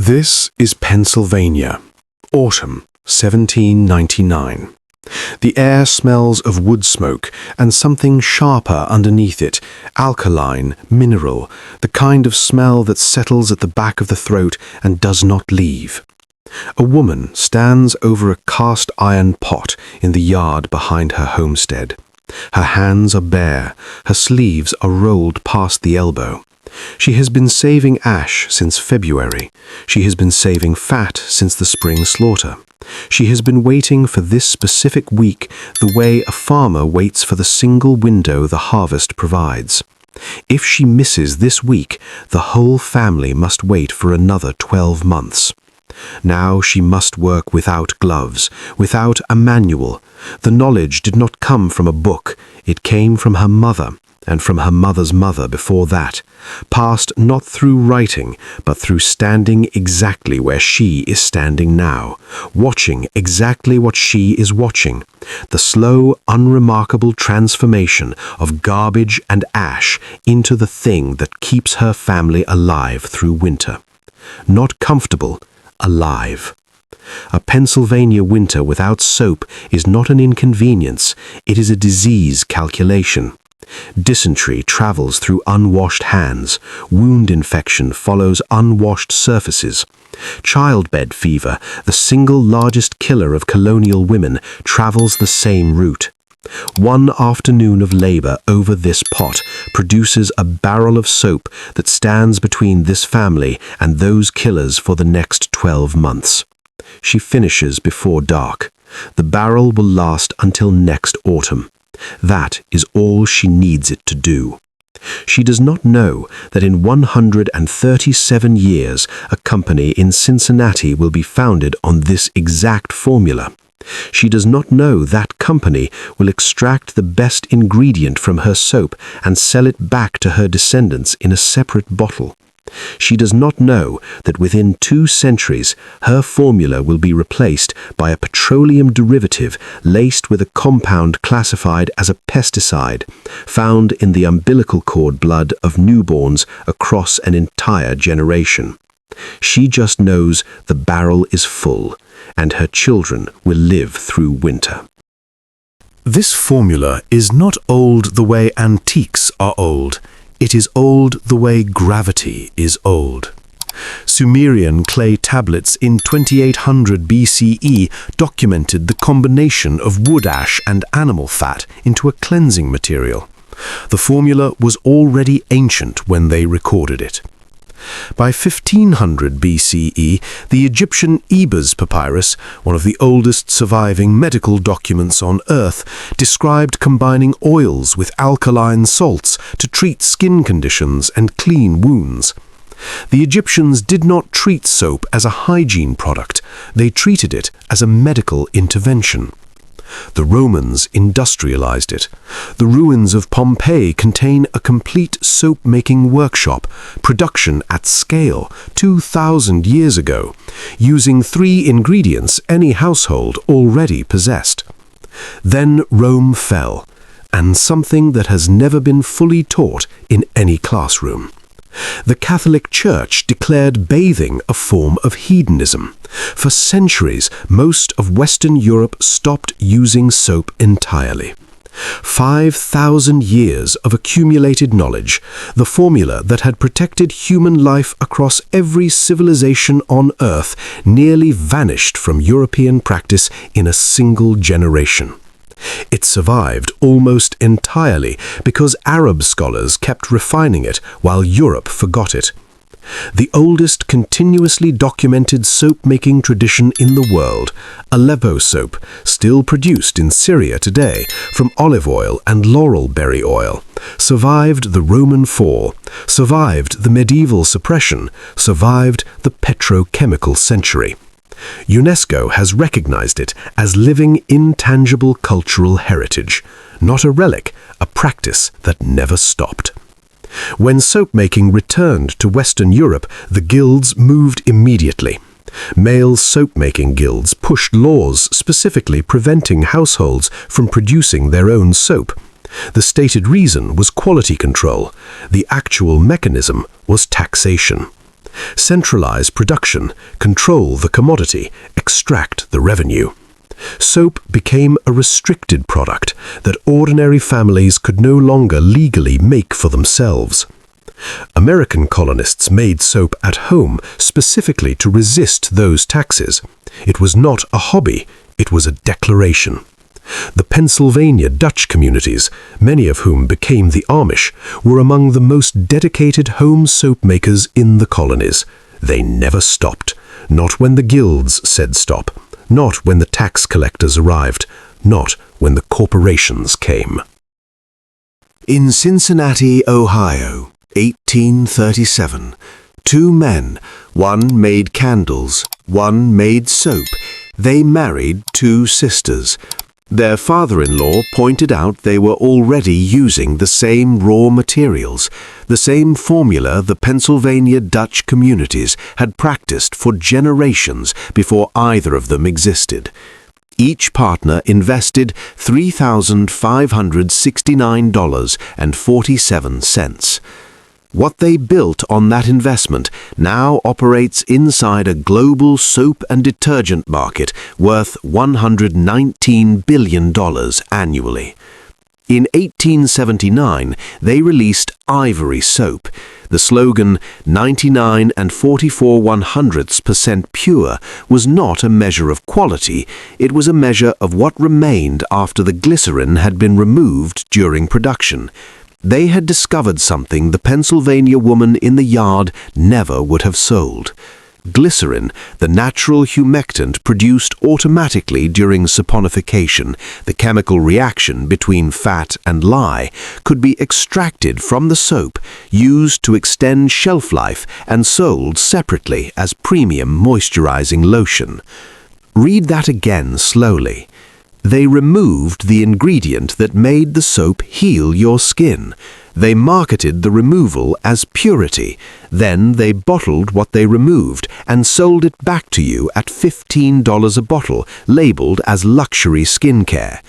This is Pennsylvania, autumn 1799. The air smells of wood smoke and something sharper underneath it, alkaline, mineral, the kind of smell that settles at the back of the throat and does not leave. A woman stands over a cast iron pot in the yard behind her homestead. Her hands are bare, her sleeves are rolled past the elbow. She has been saving ash since February. She has been saving fat since the spring slaughter. She has been waiting for this specific week the way a farmer waits for the single window the harvest provides. If she misses this week, the whole family must wait for another 12 months. Now she must work without gloves, without a manual. The knowledge did not come from a book, it came from her mother, and from her mother's mother before that, passed not through writing, but through standing exactly where she is standing now, watching exactly what she is watching, the slow, unremarkable transformation of garbage and ash into the thing that keeps her family alive through winter. Not comfortable, alive. A Pennsylvania winter without soap is not an inconvenience, it is a disease calculation. Dysentery travels through unwashed hands. Wound infection follows unwashed surfaces. Childbed fever, the single largest killer of colonial women, travels the same route. One afternoon of labor over this pot produces a barrel of soap that stands between this family and those killers for the next 12 months. She finishes before dark. The barrel will last until next autumn. That is all she needs it to do. She does not know that in 137 years a company in Cincinnati will be founded on this exact formula. She does not know that company will extract the best ingredient from her soap and sell it back to her descendants in a separate bottle. She does not know that within 2 centuries her formula will be replaced by a petroleum derivative laced with a compound classified as a pesticide, found in the umbilical cord blood of newborns across an entire generation. She just knows the barrel is full, and her children will live through winter. This formula is not old the way antiques are old. It is old the way gravity is old. Sumerian clay tablets in 2800 BCE documented the combination of wood ash and animal fat into a cleansing material. The formula was already ancient when they recorded it. By 1500 BCE, the Egyptian Ebers papyrus, one of the oldest surviving medical documents on Earth, described combining oils with alkaline salts to treat skin conditions and clean wounds. The Egyptians did not treat soap as a hygiene product, they treated it as a medical intervention. The Romans industrialized it. The ruins of Pompeii contain a complete soap-making workshop, production at scale, 2,000 years ago, using 3 ingredients any household already possessed. Then Rome fell, and something that has never been fully taught in any classroom. The Catholic Church declared bathing a form of hedonism. For centuries, most of Western Europe stopped using soap entirely. 5,000 years of accumulated knowledge, the formula that had protected human life across every civilization on Earth, nearly vanished from European practice in a single generation. It survived almost entirely because Arab scholars kept refining it while Europe forgot it. The oldest continuously documented soap-making tradition in the world, Aleppo soap, still produced in Syria today from olive oil and laurel berry oil, survived the Roman fall, survived the medieval suppression, survived the petrochemical century. UNESCO has recognized it as living intangible cultural heritage, not a relic, a practice that never stopped. When soap-making returned to Western Europe, the guilds moved immediately. Male soap-making guilds pushed laws specifically preventing households from producing their own soap. The stated reason was quality control. The actual mechanism was taxation. Centralize production, control the commodity, extract the revenue. Soap became a restricted product that ordinary families could no longer legally make for themselves. American colonists made soap at home specifically to resist those taxes. It was not a hobby, it was a declaration. The Pennsylvania Dutch communities, many of whom became the Amish, were among the most dedicated home soap makers in the colonies. They never stopped, not when the guilds said stop, not when the tax collectors arrived, not when the corporations came. In Cincinnati, Ohio, 1837, two men, one made candles, one made soap. They married two sisters. Their father-in-law pointed out they were already using the same raw materials, the same formula the Pennsylvania Dutch communities had practiced for generations before either of them existed. Each partner invested $3,569.47. What they built on that investment now operates inside a global soap and detergent market worth $119 billion annually. In 1879, they released Ivory Soap. The slogan 99 and 44/100% pure was not a measure of quality, it was a measure of what remained after the glycerin had been removed during production. They had discovered something the Pennsylvania woman in the yard never would have sold. Glycerin, the natural humectant produced automatically during saponification, the chemical reaction between fat and lye, could be extracted from the soap, used to extend shelf life, and sold separately as premium moisturizing lotion. Read that again slowly. They removed the ingredient that made the soap heal your skin. They marketed the removal as purity. Then they bottled what they removed and sold it back to you at $15 a bottle, labeled as luxury skincare.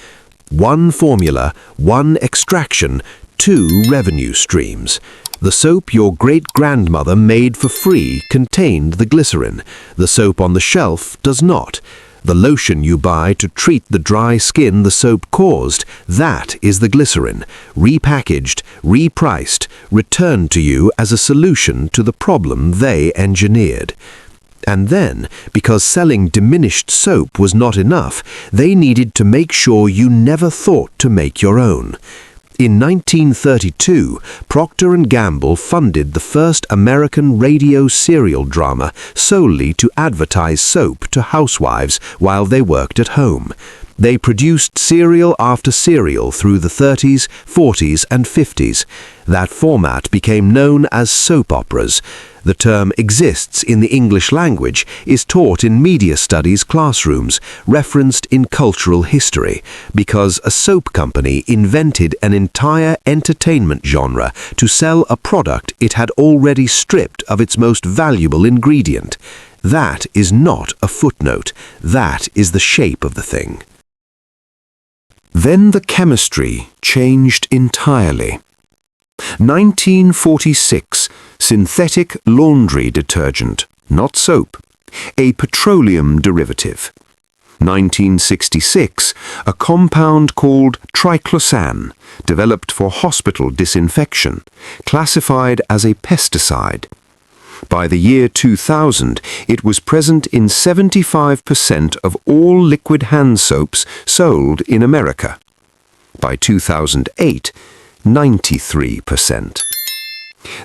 One formula, one extraction, two revenue streams. The soap your great-grandmother made for free contained the glycerin. The soap on the shelf does not. The lotion you buy to treat the dry skin the soap caused, that is the glycerin, repackaged, repriced, returned to you as a solution to the problem they engineered. And then, because selling diminished soap was not enough, they needed to make sure you never thought to make your own. In 1932, Procter and Gamble funded the first American radio serial drama solely to advertise soap to housewives while they worked at home. They produced serial after serial through the 30s, 40s, and 50s. That format became known as soap operas. The term exists in the English language, is taught in media studies classrooms, referenced in cultural history, because a soap company invented an entire entertainment genre to sell a product it had already stripped of its most valuable ingredient. That is not a footnote. That is the shape of the thing. Then the chemistry changed entirely. 1946, synthetic laundry detergent, not soap, a petroleum derivative. 1966, a compound called triclosan, developed for hospital disinfection, classified as a pesticide. By the year 2000, it was present in 75% of all liquid hand soaps sold in America. By 2008, 93%.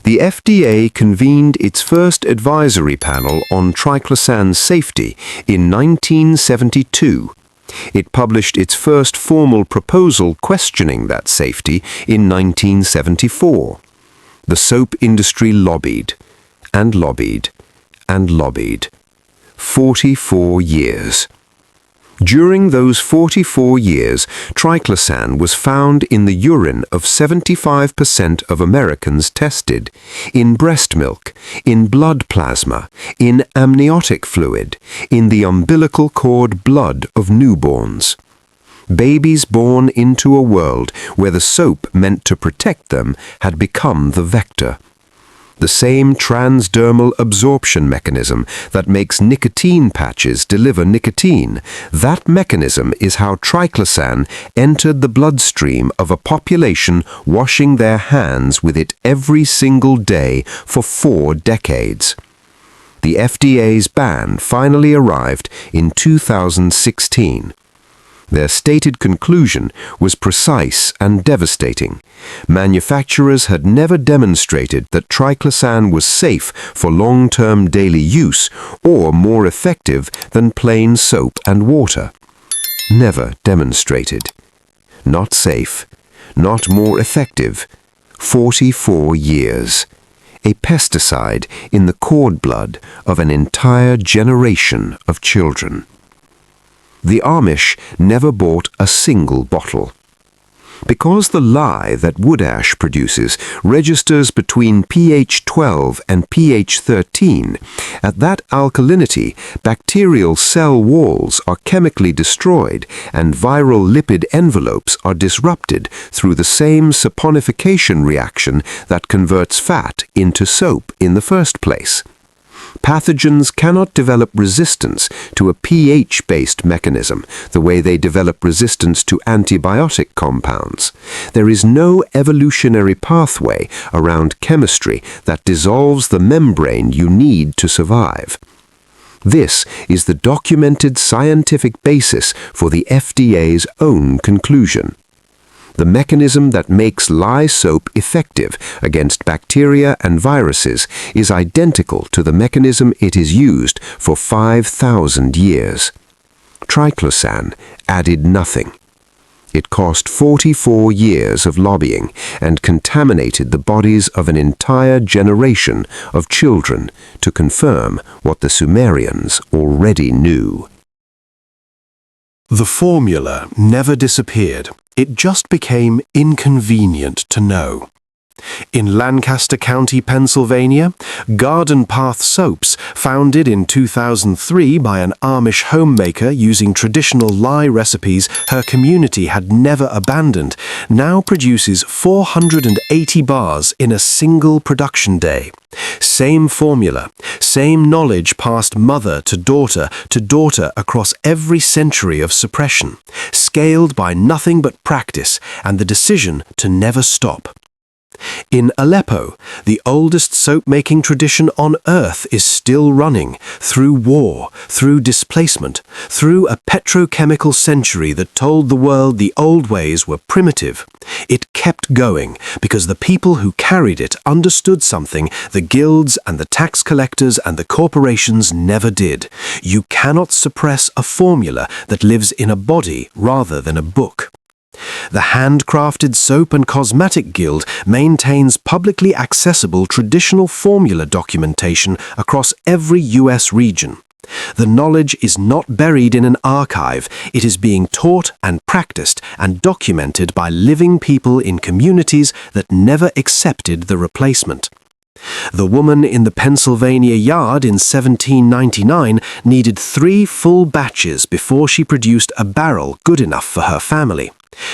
The FDA convened its first advisory panel on triclosan safety in 1972. It published its first formal proposal questioning that safety in 1974. The soap industry lobbied, and lobbied, and lobbied. 44 years. During those 44 years, triclosan was found in the urine of 75% of Americans tested, in breast milk, in blood plasma, in amniotic fluid, in the umbilical cord blood of newborns. Babies born into a world where the soap meant to protect them had become the vector. The same transdermal absorption mechanism that makes nicotine patches deliver nicotine, that mechanism is how triclosan entered the bloodstream of a population washing their hands with it every single day for 4 decades. The FDA's ban finally arrived in 2016. Their stated conclusion was precise and devastating. Manufacturers had never demonstrated that triclosan was safe for long-term daily use or more effective than plain soap and water. Never demonstrated. Not safe, not more effective. 44 years. A pesticide in the cord blood of an entire generation of children. The Amish never bought a single bottle. Because the lye that wood ash produces registers between pH 12 and pH 13, at that alkalinity, bacterial cell walls are chemically destroyed and viral lipid envelopes are disrupted through the same saponification reaction that converts fat into soap in the first place. Pathogens cannot develop resistance to a pH-based mechanism the way they develop resistance to antibiotic compounds. There is no evolutionary pathway around chemistry that dissolves the membrane you need to survive. This is the documented scientific basis for the FDA's own conclusion. The mechanism that makes lye soap effective against bacteria and viruses is identical to the mechanism it is used for 5,000 years. Triclosan added nothing. It cost 44 years of lobbying and contaminated the bodies of an entire generation of children to confirm what the Sumerians already knew. The formula never disappeared. It just became inconvenient to know. In Lancaster County, Pennsylvania, Garden Path Soaps, founded in 2003 by an Amish homemaker using traditional lye recipes her community had never abandoned, now produces 480 bars in a single production day. Same formula, same knowledge passed mother to daughter across every century of suppression, scaled by nothing but practice and the decision to never stop. In Aleppo, the oldest soap-making tradition on earth is still running, through war, through displacement, through a petrochemical century that told the world the old ways were primitive. It kept going because the people who carried it understood something the guilds and the tax collectors and the corporations never did. You cannot suppress a formula that lives in a body rather than a book. The Handcrafted Soap and Cosmetic Guild maintains publicly accessible traditional formula documentation across every U.S. region. The knowledge is not buried in an archive. It is being taught and practiced and documented by living people in communities that never accepted the replacement. The woman in the Pennsylvania yard in 1799 needed 3 full batches before she produced a barrel good enough for her family.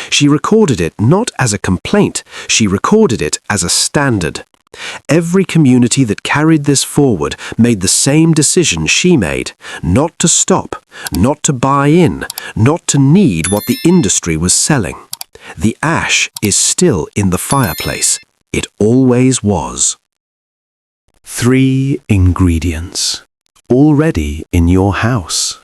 She recorded it not as a complaint, she recorded it as a standard. Every community that carried this forward made the same decision she made, not to stop, not to buy in, not to need what the industry was selling. The ash is still in the fireplace. It always was. 3 ingredients, already in your house.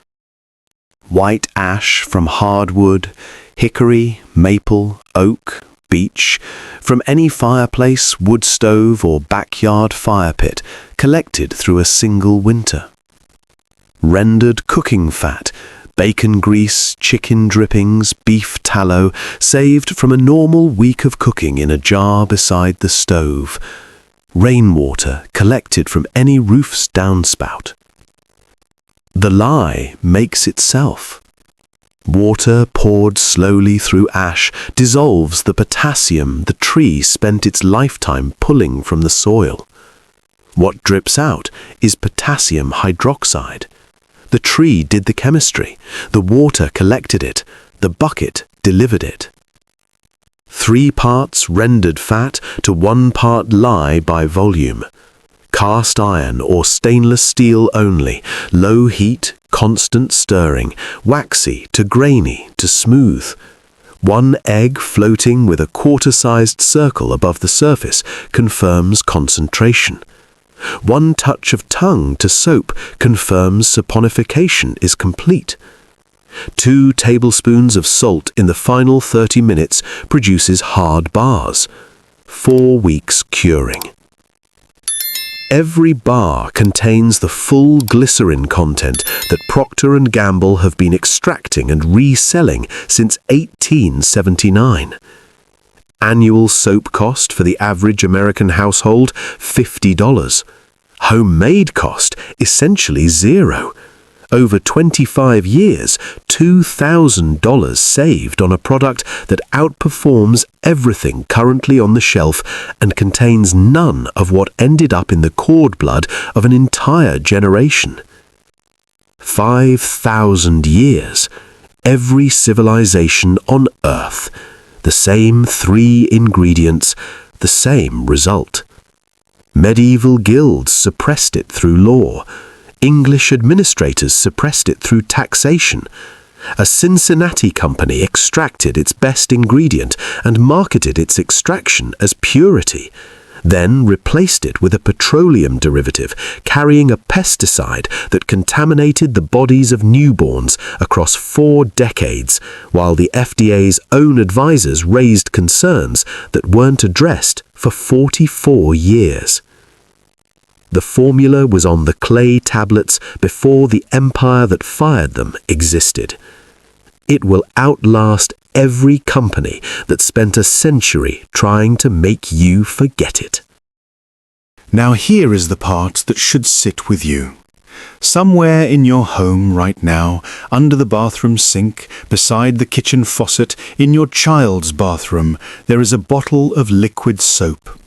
White ash from hardwood, hickory, maple, oak, beech, from any fireplace, wood stove or backyard fire pit, collected through a single winter. Rendered cooking fat, bacon grease, chicken drippings, beef tallow, saved from a normal week of cooking in a jar beside the stove. Rainwater collected from any roof's downspout. The lye makes itself. Water poured slowly through ash dissolves the potassium the tree spent its lifetime pulling from the soil. What drips out is potassium hydroxide. The tree did the chemistry, the water collected it, the bucket delivered it. 3 parts rendered fat to 1 part lye by volume. cast iron or stainless steel only, low heat, constant stirring, waxy to grainy to smooth. One egg floating with a quarter-sized circle above the surface confirms concentration. One touch of tongue to soap confirms saponification is complete. 2 tablespoons of salt in the final 30 minutes produces hard bars. 4 weeks curing. Every bar contains the full glycerin content that Procter and Gamble have been extracting and reselling since 1879. Annual soap cost for the average American household, $50. Homemade cost, essentially zero. Over 25 years, $2,000 saved on a product that outperforms everything currently on the shelf and contains none of what ended up in the cord blood of an entire generation. 5,000 years, every civilization on Earth, the same 3 ingredients, the same result. Medieval guilds suppressed it through law. English administrators suppressed it through taxation. A Cincinnati company extracted its best ingredient and marketed its extraction as purity, then replaced it with a petroleum derivative carrying a pesticide that contaminated the bodies of newborns across 4 decades, while the FDA's own advisors raised concerns that weren't addressed for 44 years. The formula was on the clay tablets before the empire that fired them existed. It will outlast every company that spent a century trying to make you forget it. Now here is the part that should sit with you. Somewhere in your home right now, under the bathroom sink, beside the kitchen faucet, in your child's bathroom, there is a bottle of liquid soap.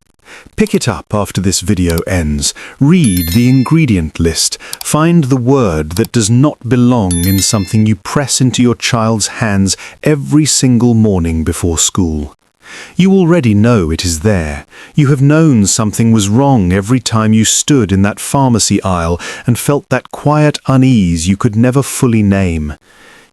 Pick it up after this video ends, read the ingredient list, find the word that does not belong in something you press into your child's hands every single morning before school. You already know it is there. You have known something was wrong every time you stood in that pharmacy aisle and felt that quiet unease you could never fully name.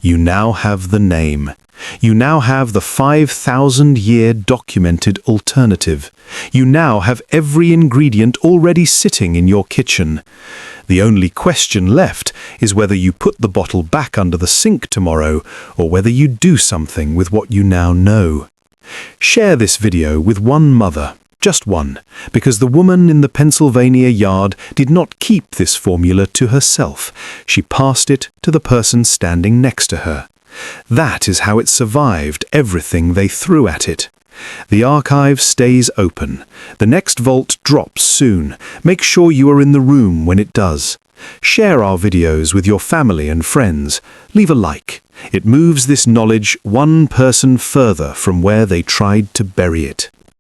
You now have the name. You now have the 5,000-year documented alternative. You now have every ingredient already sitting in your kitchen. The only question left is whether you put the bottle back under the sink tomorrow or whether you do something with what you now know. Share this video with one mother, just one, because the woman in the Pennsylvania yard did not keep this formula to herself. She passed it to the person standing next to her. That is how it survived everything they threw at it. The archive stays open. The next vault drops soon. Make sure you are in the room when it does. Share our videos with your family and friends. Leave a like. It moves this knowledge one person further from where they tried to bury it.